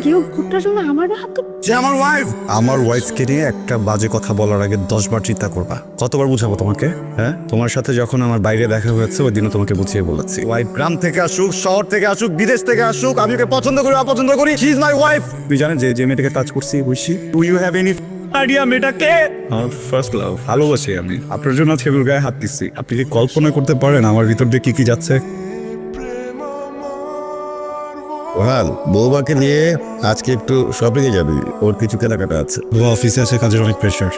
কেউ ভুট্টার জন্য আমার হাত যে আমার ওয়াইফকে নিয়ে একটা বাজে কথা বলার আগে 10বার চিন্তা করবা। কতবার বুঝাবো তোমাকে? হ্যাঁ, তোমার সাথে যখন আমার বাইরে দেখা হয়েছে ওই দিনও তোমাকে বুঝিয়ে বলেছি, ওয়াইফ গ্রাম থেকে আসুক, শহর থেকে আসুক, বিদেশ থেকে আসুক, আমি ওকে পছন্দ করি অপছন্দ করি, শি ইজ মাই ওয়াইফ। তুই জানেন যে মেয়েটাকে টাচ করছি বুঝছি, do you have any idea মেয়েটাকে? আমার ফার্স্ট লাভ, ভালোবাসি আমি। আপনার জন্য আজকে ওর গায়ে হাত দিচ্ছি। আপনি কি কল্পনা করতে পারেন আমার ভিতর দিয়ে কি কি যাচ্ছে? ওহান, বৌমাকে নিয়ে আজকে একটু শপিং এ যাবি, ওর কিছু কেনাকাটা আছে। অফিসে আছে, কাজের অনেক প্রেশার।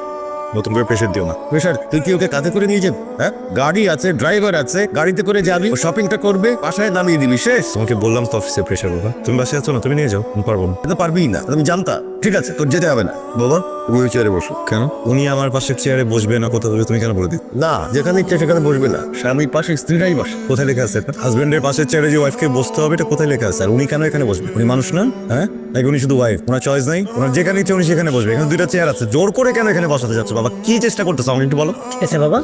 নতুন করে প্রেশার দিও না। প্রেশার? তুই কি ওকে কাঁধে করে নিয়ে যাবি? হ্যাঁ, গাড়ি আছে, ড্রাইভার আছে, গাড়িতে করে যাবি, শপিংটা করবে, বাসায় নামিয়ে দিবি, শেষ। তোমাকে বললাম তো অফিসে প্রেশার বাবা। তুমি বাসায় আছো না, তুমি নিয়ে যাও। আমি পারবো না। এটা পারবি না, আমি জানতাম। ঠিক আছে, তোর যেতে হবে না। বাবা, তুমি ওই চেয়ারে বসো। কেন? উনি আমার পাশের চেয়ারে বসবে না, কোথাও বসবে তুমি কেন বলে দিই? না, যেখানে ইচ্ছে সেখানে বসবে না। স্বামীর পাশে স্ত্রীরাই বসে। কোথায় লেখা আছে? হাজবেন্ডের পাশের চেয়ারে যে ওয়াইফকে বসতে হবে এটা কোথায় লেখা আছে? আর উনি কেন এখানে বসবে? উনি মানুষ না? হ্যাঁ, নাকি উনি শুধু ওয়াইফ? ওনার চয়েস নাই? ওনার যেখানে ইচ্ছে উনি সেখানে বসবে। এখানে দুইটা চেয়ার আছে, জোর করে কেন এখানে বসাতে যাচ্ছ বাবা? কি চেষ্টা করতেছো আমাকে একটু বলো। ঠিক আছে বাবা।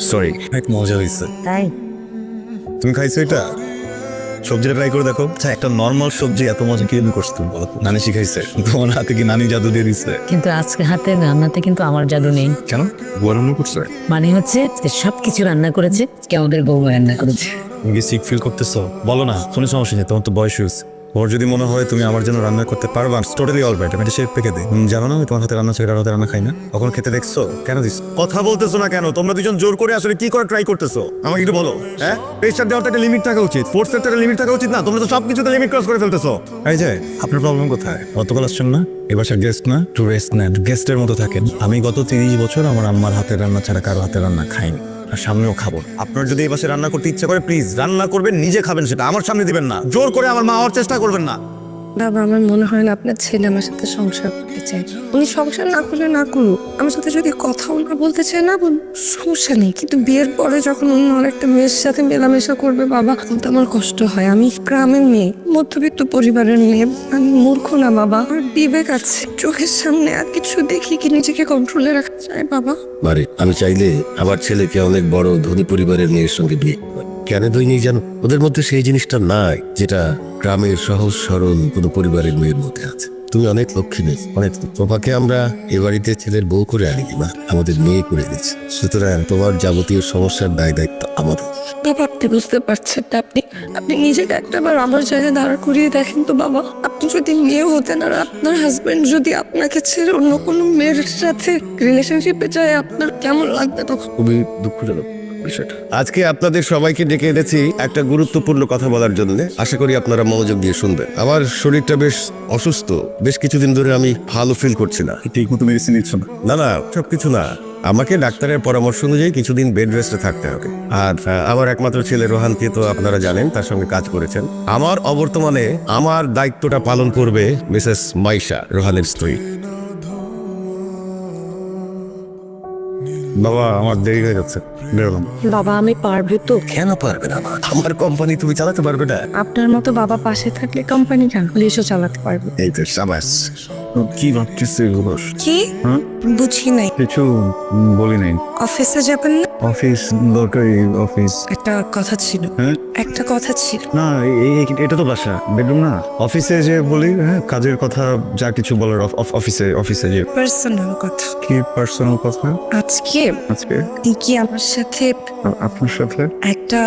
সরি, অনেক মজা হয়েছে। তাই তুমি খাইছো এটা? সবজিটা ট্রাই করে দেখো। আচ্ছা, একটা নর্মাল সবজি এত মজা কি করছো তুমি বলো তো? নানি শিখাইছে? তোমার হাতে কি নানি জাদু দিয়ে দিচ্ছে? কিন্তু আজকে হাতে রান্নাতে কিন্তু আমার জাদু নেই। কেন? বুয়া রান্না করছে? মানে হচ্ছে যে সবকিছু রান্না করেছে, আজকে আমাদের বউ রান্না করেছে। তুমি কি সিক ফিল করতেছো? বলো না, কোনো সমস্যা নেই, তোমার তো বয়স হয়েছে। ওর যদি মনে হয় তুমি আমার জন্য রান্না করতে পারবা, টোটালি অল রাইট। আমি এটা শেফ পেকে দিই। জানো না আমি তোমার হাতে রান্না ছেড়ে হাতে রান্না খাই না? কখন খেতে দেখছো? কেন দিস? কথা বলতেছো না কেন? তোমরা দুজন জোর করে আসলে কি করে ট্রাই করতেছো আমাকে একটু বলো। হ্যাঁ, প্রেশার দেওয়ার একটা লিমিট থাকা উচিত, ফোর্সের একটা লিমিট থাকা উচিত না? তোমরা তো সবকিছুতে লিমিট ক্রস করে ফেলতেছো। এই যে আপনার প্রবলেম কোথায়? গতকাল আসছেন না, এবার সে গেস্ট না, টু রেস্ট নেন, গেস্টের মতো থাকেন। আমি গত 30 বছর আমার আম্মার হাতের রান্না ছাড়া কারো হাতের রান্না খাইনি, আর সামনেও খাবো। আপনার যদি এই বাসে রান্না করতে ইচ্ছা করে প্লিজ রান্না করবেন, নিজে খাবেন, সেটা আমার সামনে দিবেন না। জোর করে আমার মা হওয়ার চেষ্টা করবেন না। বাবা, আমার মনে হয় না আপনার ছেলে আমার সাথে সংসার করতে চায়। উনি সংসার না করলে না করুক, আমার সাথে যদি কথাও না বলতে চায় না বলুন, সমস্যা নেই। কিন্তু বিয়ের পরে যখন অন্য আরেকটা মেয়ের সাথে মেলামেশা করবে বাবা, তখন তো আমার কষ্ট হয়। আমি গ্রামের মেয়ে, মধ্যবিত্ত পরিবারের মেয়ে, আমি মূর্খ না বাবা, আমার বিবেক আছে। চোখের সামনে আর কিছু দেখি কি নিজেকে কন্ট্রোলে রাখা যায় বাবা? মারে, আমি চাইলে আমার ছেলেকে অনেক বড় ধনী পরিবারের মেয়ের সঙ্গে বিয়ে করি। কেন দৈনিক জানো, ওদের মধ্যে সেই জিনিসটা নাই যেটা গ্রামের সহজ সরল কোনো পরিবারের মেয়ের মধ্যে আছে। তুমি অনেক লক্ষ্মী নেই, অনেক। তোমাকে আমরা এ বাড়িতে ছেলের বউ করে আনি মা, আমাদের মেয়ে করে দিচ্ছি। সুতরাং তোমার যাবতীয় সমস্যার দায় দায়িত্ব আমাদের। বাবা, আপনি বুঝতে পারছেন না? আপনি নিজেকে একটাবার আমার জায়গায় দাঁড়া করিয়ে দেখেন তো বাবা। আপনি যদি মেয়ে হতেন আর আপনার হাজবেন্ড যদি আপনাকে ছেড়ে অন্য কোনো মেয়ের সাথে রিলেশনশিপে যায়, আপনার কেমন লাগবে তখন? খুবই দুঃখজনক বিষয়টা। আজকে আপনাদের সবাইকে ডেকে এনেছি একটা গুরুত্বপূর্ণ কথা বলার জন্য। আশা করি আপনারা মনোযোগ দিয়ে শুনবেন। আমার শরীরটা বেশ অসুস্থ, বেশ কিছুদিন ধরে আমি ভালো ফিল করছি না। ঠিক মতো মেডিসিন নিচ্ছ না? না, সবকিছু না। আমাকে ডাক্তারের পরামর্শ অনুযায়ী কিছুদিন বেড রেস্টে থাকতে হবে। আর আমার একমাত্র ছেলে রোহানকে তো আপনারা জানেন, তার সঙ্গে কাজ করেছেন। আমার অবর্তমানে আমার দায়িত্বটা পালন করবে মিসেস মাইশা, রোহানের স্ত্রী। বাবা, আমার দেরি হয়ে যাচ্ছে, বেরোলাম। বাবা, আমি পারবে তো? কেন পারবে না? আমার কোম্পানি তুমি চালাতে পারবে না? আপনার মতো বাবা পাশে থাকলে কোম্পানি কেন, পুলিশও চালাতে পারবে। এই তো সাবাস। কি ভাবছিস এগুলো? কি? হ্যাঁ? বুঝি নাই। কিছু বলি নাই। অফিসে যাবেন না? অফিস দরকারি, অফিস। একটা কথা ছিল। হ্যাঁ? একটা কথা ছিল। না, এটা তো বাসা, বেডরুম না। অফিসে যে বলি, হ্যাঁ, কাজের কথা যা কিছু বলার অফিসে যে। পার্সোনাল কথা। কি পার্সোনাল কথা? আজকে আজকে কি আমার সাথে আপনার সাথে একটা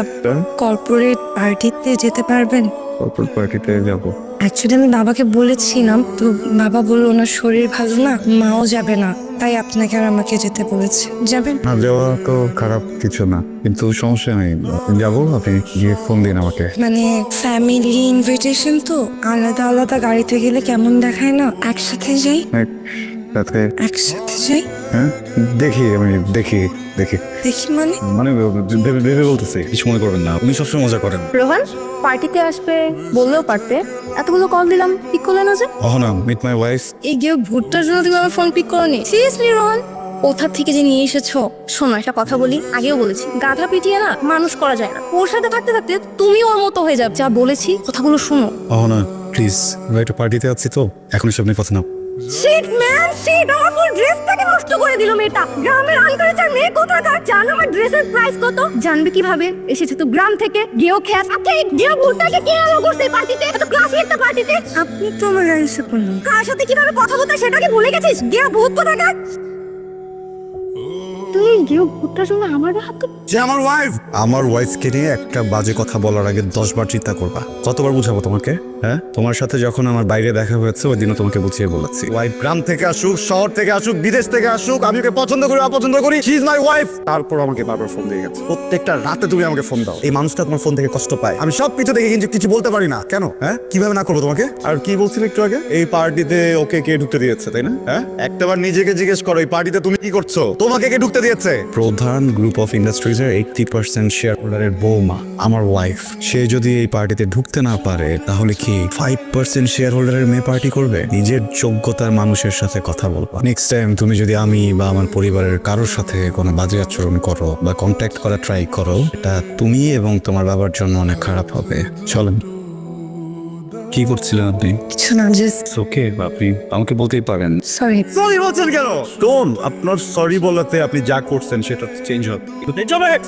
কর্পোরেট পার্টিতে যেতে পারবেন? কর্পোরেট পার্টিতে যাবো? অ্যাকচুয়ালি আমি বাবাকে বলেছিলাম, তো বাবা বললো ওনার শরীর ভালো না, মাও যাবে না, তাই আপনাকে আর আমাকে যেতে বলেছে। যাবেন? না, যাওয়া তো খারাপ কিছু না, কিন্তু সমস্যা নেই, যাবো। আপনি গিয়ে ফোন দিন আমাকে। মানে ফ্যামিলি ইনভিটেশন তো, আলাদা আলাদা গাড়িতে গেলে কেমন দেখায় না? একসাথে যাই। সাথে একসাথে যাই। হ্যাঁ, আমি দেখি দেখি মানে? মানে ভেবে বলতেছি, কিছু মনে করবেন না, উনি সবসময় মজা করেন। রোহান পার্টিতে আসবে বললেও পারতে, এতগুলো কল দিলাম, পিক করলে না যে? Ahana, meet my wife. এই গিয়ে ভুট্টার জন্য তুমি আমার ফোন পিক করনি? সিরিয়াসলি রোহান, কোথা থেকে যে নিয়ে এসেছো? শোনো, একটা কথা বলি, আগেও বলেছি, গাধা পিটিয়ে না মানুষ করা যায় না। ওর সাথে থাকতে থাকতে তুমি ওর মতো হয়ে যাবে। যা বলেছি কথাগুলো শোনো। অহনা প্লিজ, আমরা একটা পার্টিতে আছি তো, এখন এসব নিয়ে কথা না, শিট ম্যান শিট, আমার ফুল ড্রেসটাকে নষ্ট করে দিল মেয়েটা। গ্রামের আনকালচার মেয়ে কোথাকার, জানো আমার ড্রেসের প্রাইস কত? জানবে কিভাবে? এসেছে তো গ্রাম থেকে। গেও খ্যাস, আপনি গেও ভুলটাকে কে আলো করতে পার্টিতে, এত ক্লাসি একটা পার্টিতে। আপনি তো আমার গাড়িতে করলেন। কার সাথে কিভাবে কথা বলতে সেটাকে ভুলে গেছিস? গেও ভূত কোথাকার। তুই গেও ভূতটার সঙ্গে আমার হাত। যে আমার ওয়াইফকে নিয়ে একটা বাজে কথা বলার আগে 10 বার চিন্তা করবা। কতবার বুঝাবো তোমাকে? হ্যাঁ, তোমার সাথে যখন আমার বাইরে দেখা হয়েছে ওই দিনও তোমাকে বুঝিয়ে বলেছি, ওয়াইফ গ্রাম থেকে আসুক, শহর থেকে আসুক, বিদেশ থেকে আসুক, আমি ওকে পছন্দ করি অপছন্দ করি, শি ইজ মাই ওয়াইফ। তারপর আমাকে বারবার ফোন দিয়ে গেছে, প্রত্যেকটা রাতে তুমি আমাকে ফোন দাও। এই মানুষটা তোমার ফোন থেকে কষ্ট পায়। আমি সব কিছু দেখে কিন্তু কিছু বলতে পারি না। কেন? হ্যাঁ, কিভাবে না করবো তোমাকে? আর কি বলছিলে একটু আগে, এই পার্টিতে ওকে কে ঢুকতে দিয়েছে, তাই না? হ্যাঁ, একটাবার নিজেকে জিজ্ঞেস করো, এই পার্টিতে তুমি কি করছো? তোমাকে কে ঢুকতে দিয়েছে? প্রধান গ্রুপ অফ ইন্ডাস্ট্রিজের 80% শেয়ার হোল্ডারের বৌমা আমার ওয়াইফ। সে যদি এই পার্টিতে ঢুকতে না পারে তাহলে কি 5% শেয়ার হোল্ডারের মেয়ে পার্টি করবে? নিজের যোগ্যতার মানুষের সাথে কথা বলবা। নেক্সট টাইম তুমি যদি আমি বা আমার পরিবারের কারোর সাথে কোনো বাজে আচরণ করো বা কন্ট্যাক্ট করা ট্রাই করো, এটা তুমি এবং তোমার বাবার জন্য অনেক খারাপ হবে। চলেন। কি করছিলেন আপনি? কিছু না, জাস্ট ওকে, আপনি আমাকে বলতেই পারেন। সরি। সরি বলছেন কেন? শোন, আপনার সরি বলাতে আপনি যা করছেন সেটা চেঞ্জ হবে।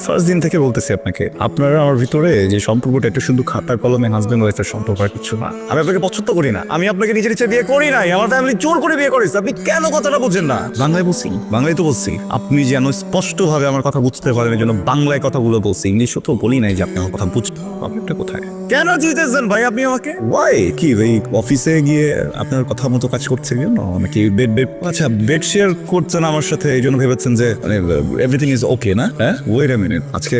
ফার্স্ট দিন থেকে বলতেছি আপনাকে, আপনার আমার ভিতরে যে সম্পর্কটা একটু শুধু খাতার কলমে হাজবেন্ড ওয়াইফের সম্পর্ক আর কিছু না। আমি আপনাকে পছন্দ করি না। আমি আপনাকে নিজের ইচ্ছে বিয়ে করি নাই, আমার ফ্যামিলি জোর করে বিয়ে করেছে। আপনি কেন কথাটা বুঝেন না? বাংলায় বলছি, বাংলায় তো বলছি। আপনি যেন স্পষ্টভাবে আমার কথা বুঝতে পারেন এই জন্য বাংলায় কথাগুলো বলছি, ইংলিশ তো বলি নাই যে আপনি আমার কথা বুঝতে। প্রবলেমটা কোথায়? কেন জিতেছেন ভাই আপনি আমাকে? ওয়াই কি ভাই, অফিসে গিয়ে আপনার কথা মতো কাজ করছে কেন? নাকি আচ্ছা বেড শেয়ার করছেন আমার সাথে এই জন্য ভেবেছেন যে মানে এভরিথিং ইজ ওকে না? হ্যাঁ, ওয়েট আ মিনিট, আজকে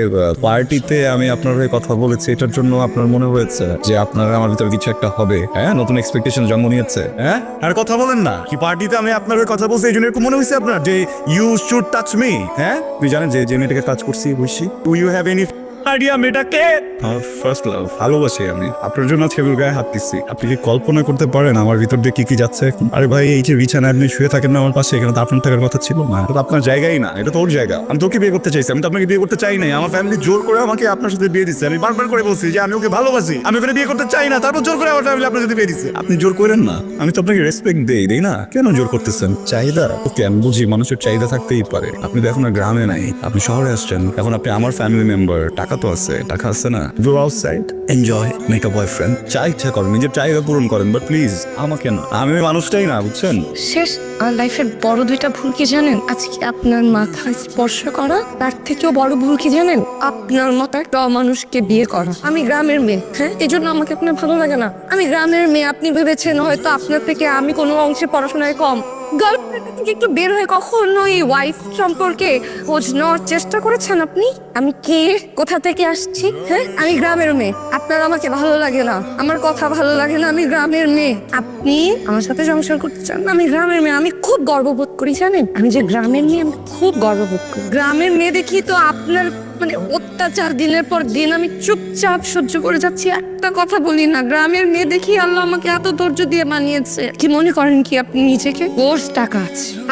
পার্টিতে আমি আপনার হয়ে কথা বলেছি, এটার জন্য আপনার মনে হয়েছে যে আপনার আমার ভিতরে কিছু একটা হবে? হ্যাঁ, নতুন এক্সপেকটেশন জন্ম নিয়েছে। হ্যাঁ, আর কথা বলেন না কি? পার্টিতে আমি আপনার হয়ে কথা বলছি এই জন্য এরকম মনে হয়েছে আপনার যে ইউ শুড টাচ মি? হ্যাঁ, তুই জানেন যে মেয়েটাকে টাচ করছি বসি? Do you have any idea মেয়েটাকে? আমার ফার্স্ট লাভ, ভালোবাসি আমি। আপনার জন্য ছেলের গায়ে হাত দিচ্ছি। আপনি কি কল্পনা করতে পারেন আমার ভিতর দিয়ে কি কি যাচ্ছে? আরে ভাই, এই যে বিছানায় আপনি শুয়ে থাকেন না আমার পাশে, এখানে তো আপনার থাকার কথা ছিল না। এটা তো আপনার জায়গাই না, এটা তো ওর জায়গা। আমি তোকে বিয়ে করতে চাইছি, আমি তো আপনাকে বিয়ে করতে চাই নাই। আমার ফ্যামিলি জোর করে আমাকে আপনার সাথে বিয়ে দিচ্ছে। আমি বারবার করে বলছি যে আমি ওকে ভালোবাসি, আমি ওকে বিয়ে করতে চাই না, তারপর জোর করে আমার ফ্যামিলি আপনার সাথে বিয়ে দিচ্ছে। আপনি জোর করেন না, আমি তো আপনাকে রেসপেক্ট দেই না? কেন জোর করতেছেন? চাহিদা ওকে আমি বুঝি, মানুষের চাহিদা থাকতেই পারে। আপনি তো এখন আর গ্রামে নাই, আপনি শহরে আসছেন। এখন আপনি আমার ফ্যামিলি মেম্বার, টাকা তো আছে, টাকা আছে না? Go outside, enjoy, make a boyfriend. যা ইচ্ছা করেন, নিজের চাহিদা পূরণ করেন, বাট প্লিজ আমাকে না। আমি ওই মানুষটাই না, বুঝছেন? শেষ। আমার লাইফের বড় দুইটা ভুল কি জানেন? আজকে আপনার মাথায় স্পর্শ করা, তার থেকেও বড় ভুল কি জানেন? আপনার মতো একটা মানুষকে বিয়ে করা। আমি গ্রামের মেয়ে, হ্যাঁ, এই জন্য আমাকে আপনার ভালো লাগে না। আমি গ্রামের মেয়ে, আপনি ভেবেছেন হয়তো আপনার থেকে আমি কোনো অংশে পড়াশোনায় কম। গার্লফ্রেন্ড থেকে একটু বের হয়ে কখনো এই ওয়াইফ সম্পর্কে খোঁজ নেওয়ার চেষ্টা করেছেন আপনি? আমি কে, কোথা থেকে আসছি? হ্যাঁ, আমি গ্রামের মেয়ে। আপনার আমাকে ভালো লাগে না, আমার কথা ভালো লাগে না। আমি গ্রামের মেয়ে, আপনি আমার সাথে সংসার করতে চান না? আমি গ্রামের মেয়ে, আমি খুব গর্ববোধ করি জানেন। আমি যে গ্রামের মেয়ে, আমি খুব গর্ববোধ করি। গ্রামের মেয়ে দেখি তো আপনার মানে অত্যাচার দিনের পর দিন আমি চুপচাপ সহ্য করে যাচ্ছি, একটা কথা বলি না। গ্রামের মেয়ে দেখি আল্লাহ আমাকে এত ধৈর্য দিয়ে বানিয়েছে। কি মনে করেন কি আপনি নিজেকে? কোর্স টাকা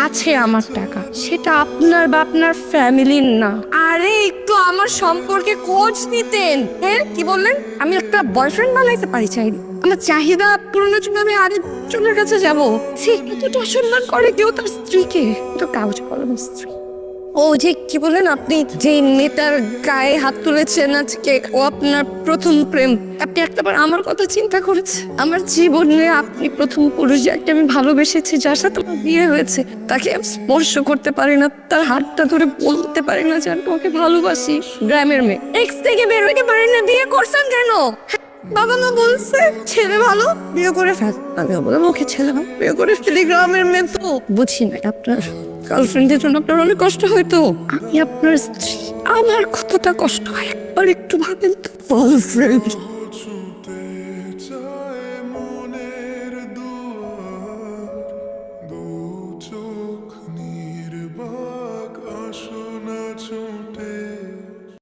আছে আমার টাকা, সেটা আপনার বা আপনার ফ্যামিলির না। আরে একটু আমার সম্পর্কে খোঁজ নিতেন। হ্যাঁ, কি বললেন? আমি একটা বয়ফ্রেন্ড বানাইতে পারি চাইনি? আমার চাহিদা পূরণের জন্য আমি আরেকজনের কাছে যাবো? সে কতটা সম্মান করে কেউ তার স্ত্রীকে? তো কাগজ কলম স্ত্রী। ও যে কি বলেন আপনি, যে মেয়েটার গায়ে হাত তুলেছেন আজকে, ও আপনার প্রথম প্রেম। আপনি একটাবার আমার কথা চিন্তা করেছে? আমার জীবনে আপনি প্রথম পুরুষ যাকে আমি ভালোবেসেছি, যার সাথে আমার বিয়ে হয়েছে, তাকে আমি স্পর্শ করতে পারি না, তার হাতটা ধরে বলতে পারি না যে আমি তোমাকে ভালোবাসি। গ্রামের মেয়ে, এক্স থেকে বের হইতে পারেন না, বিয়ে করছেন কেন? বাবা মা বলছে ছেলে ভালো, বিয়ে করে ফেল। আমি বললাম ওকে ছেলে ভালো, বিয়ে করে ফেলি। গ্রামের মেয়ে তো বুঝি না, আপনার গার্লফ্রেন্ডের জন্য আপনার অনেক কষ্ট হয়তো। আমি আপনার স্ত্রী, আমার কতটা কষ্ট হয় একবার একটু ভাবেন তো। গার্লফ্রেন্ড